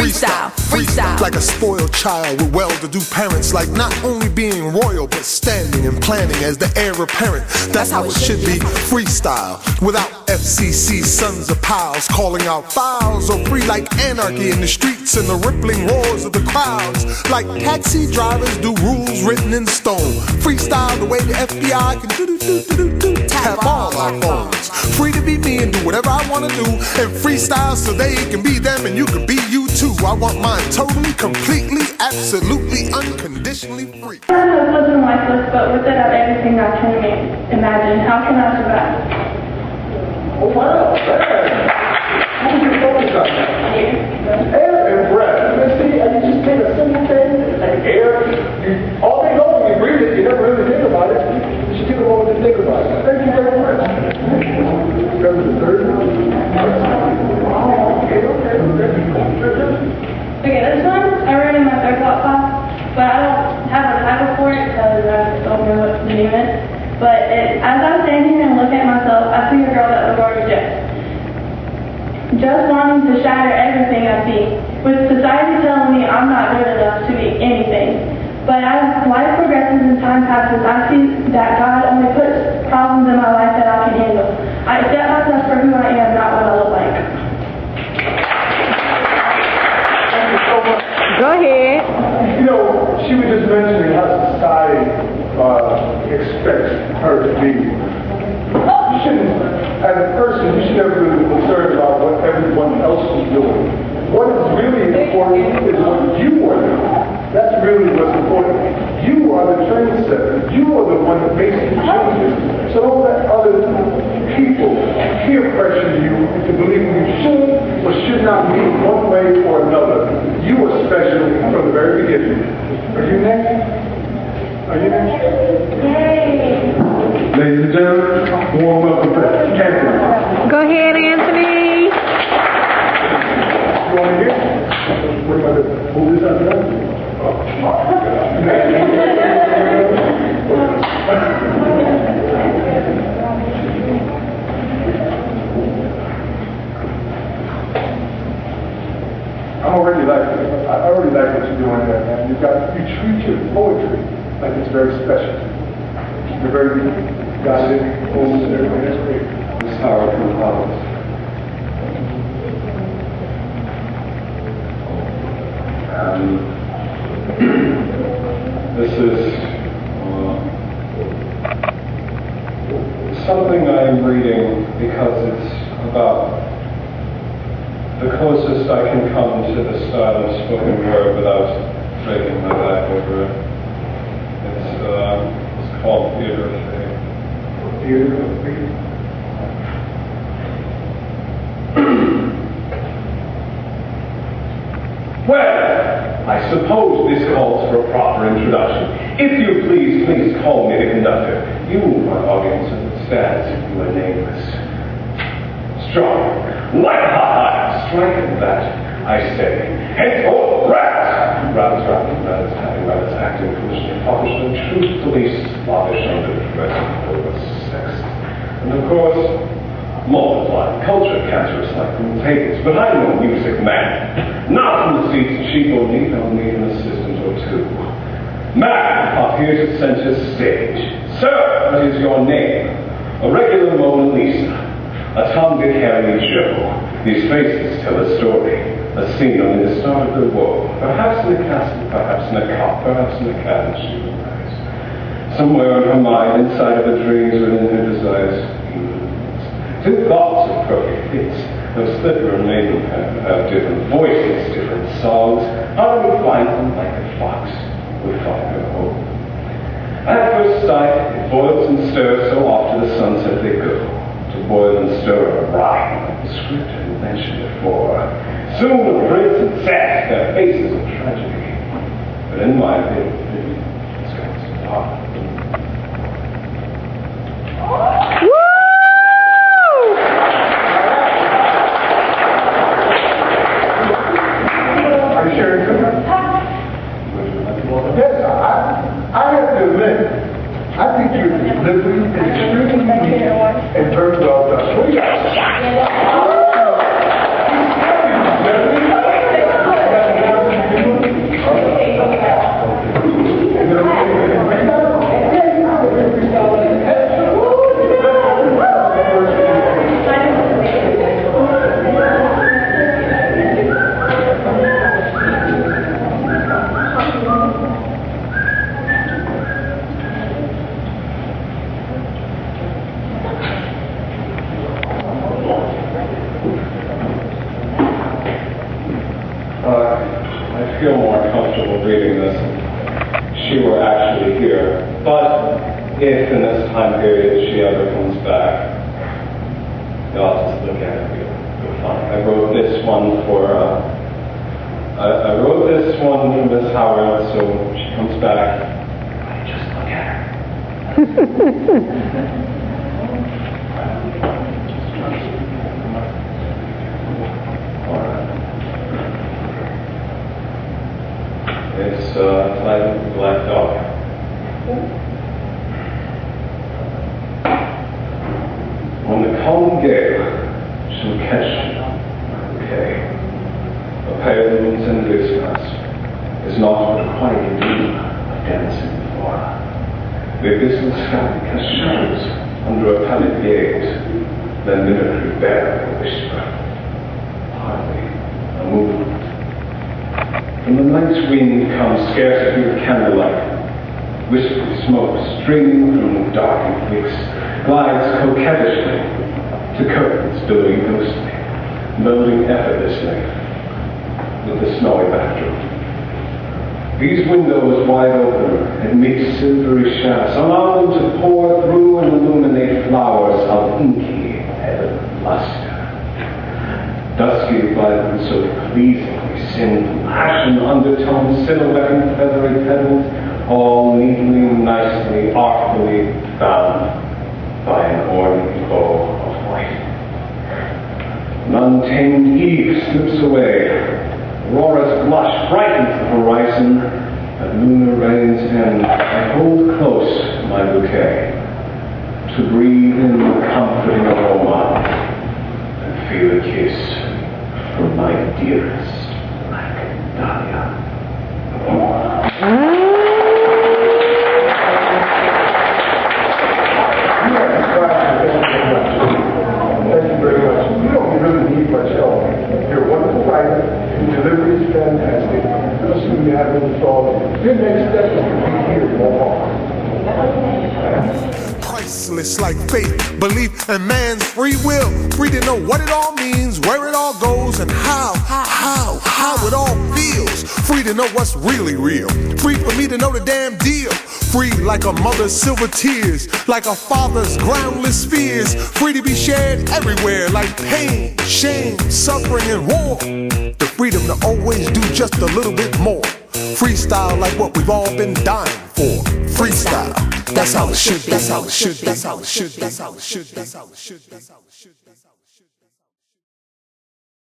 freestyle, freestyle. Like a spoiled child with well-to-do parents, like not only being royal, but standing and planning as the heir apparent. That's how it should be, freestyle. Without FCC sons of pals calling out fouls, or free like anarchy in the streets and the rippling roars of the crowds. Like taxi drivers do rules written in stone. Freestyle the way the FBI can do tap all our phones. Free to be me and do whatever I want to do, and freestyle so they can be them and you can be you too. I want mine totally, completely, absolutely, unconditionally free. I'm hopeless and lifeless, but with it I have everything I can imagine. How can I survive? Oh wow, how did you focus on that? Air and breath. You see, and you just take a simple thing, like air, all day long you breathe it, you never really think about it. You should take a moment to think about it. Thank you very much. Go to the third one. Okay, this one I read in my third class, but I don't have a title for it because I don't know what to name it. But as I stand here and look at myself, I see a girl that was already just wanting to shatter everything I see, with society telling me I'm not good enough to be anything. But as life progresses and time passes, I see that God only puts problems in my life that I can handle. I accept myself for who I am, not what I look like. Thank you so much. Go ahead. You know, she was just mentioning how society expects her to be. You shouldn't, as a person, you should never be concerned about what everyone else is doing. What is really important is what you are doing. That's really what's important. You are the trendsetter. You are the one that makes the changes. So don't let other people peer pressure you into believing you should or should not be one way or another. You are special from the very beginning. Are you next? Are you next? Yay! Ladies and gentlemen, warm welcome to Anthony. Go ahead, Anthony. You want to hear? What am I doing? Move this out there? I already like what you're doing there, man. You treat your poetry like it's very special. You're very guided, poems and everything. That's great. This is Howard from Parthas. This is something I am reading because it's about the closest I can come to the style of spoken word without breaking my back over it. It's called Theater of Fate. Theater of Fate. Well, I suppose this calls for a proper introduction. If you please call me the conductor. You, my audience, understands if you are nameless. Strong, like a hot iron, strike at that, I say. Henceforth, rats! Rats acting foolishly, foolishly, truthfully slavish under the dress of sex. And of course, multiply, culture cancerous like contagious. But I'm no music man. Not from the seats of cheap or need, I'll need an assistant or two. Man, up here to center stage. Sir, what is your name? A regular Mona Lisa. A Tom, Dick, Harry, Joe. These faces tell a story. A scene only the start of the woe. Perhaps in a castle, perhaps in a cop, perhaps in a cabin she will rise. Somewhere in her mind, inside of her dreams, within her desires, two thoughts of perfect fits. No slipper and maiden have different voices, different songs. How do we find them like a fox would find her home? At first sight, it boils and stirs so off to the sunset they go. To boil and stir a rhyme, like the script had mentioned before. Soon the prince and sass their faces of tragedy. But in my opinion, it's going to stop. Are you sure it's good? Yes, I have to admit, I think your delivery is extremely unique and very well done. What do you got? feel more comfortable reading this if she were actually here. But if in this time period she ever comes back, you'll just look at it. You'll find. I wrote this one I wrote this one for Miss Howard, so when she comes back, just look at her. It's titled Black Dog. When the calm gale shall catch you, okay, a pale moon's endless glass is not but a quiet dream of dancing before. The abyssal sky casts shadows under a pallid gaze, then mimicry bare a whisper, hardly a movement. From the night's wind comes scarcity of candlelight, whispery smoke streaming from darkened wicks, glides coquettishly to curtains billowing ghostly, melding effortlessly with the snowy backdrop. These windows wide open admit silvery shafts, allow them to pour through and illuminate flowers of inky heaven luster. Dusky violence so pleasingly sinful, ashen undertones, silhouetting feathery petals, all neatly, nicely, artfully bound by an ornate bow of white. An untamed Eve slips away. Aurora's blush brightens the horizon. At lunar rain's end, I hold close my bouquet to breathe in the comforting aroma and feel a kiss from my dearest Black Dahlia. Thank you very much. You don't really need much help. You're a wonderful writer. Your delivery is fantastic. Listen, you have any thoughts. Your next step is to be here more. Priceless like faith, belief, and man's free will. Free to know what it all means, where it all goes, and how it all feels. Free to know what's really real. Free for me to know the damn deal. Free like a mother's silver tears, like a father's groundless fears. Free to be shared everywhere like pain, shame, suffering, and war. The freedom to always do just a little bit more. Freestyle like what we've all been dying for. Freestyle. That's how it should be. That's how it should be. That's how it should be. That's how it should be. That's how it should be.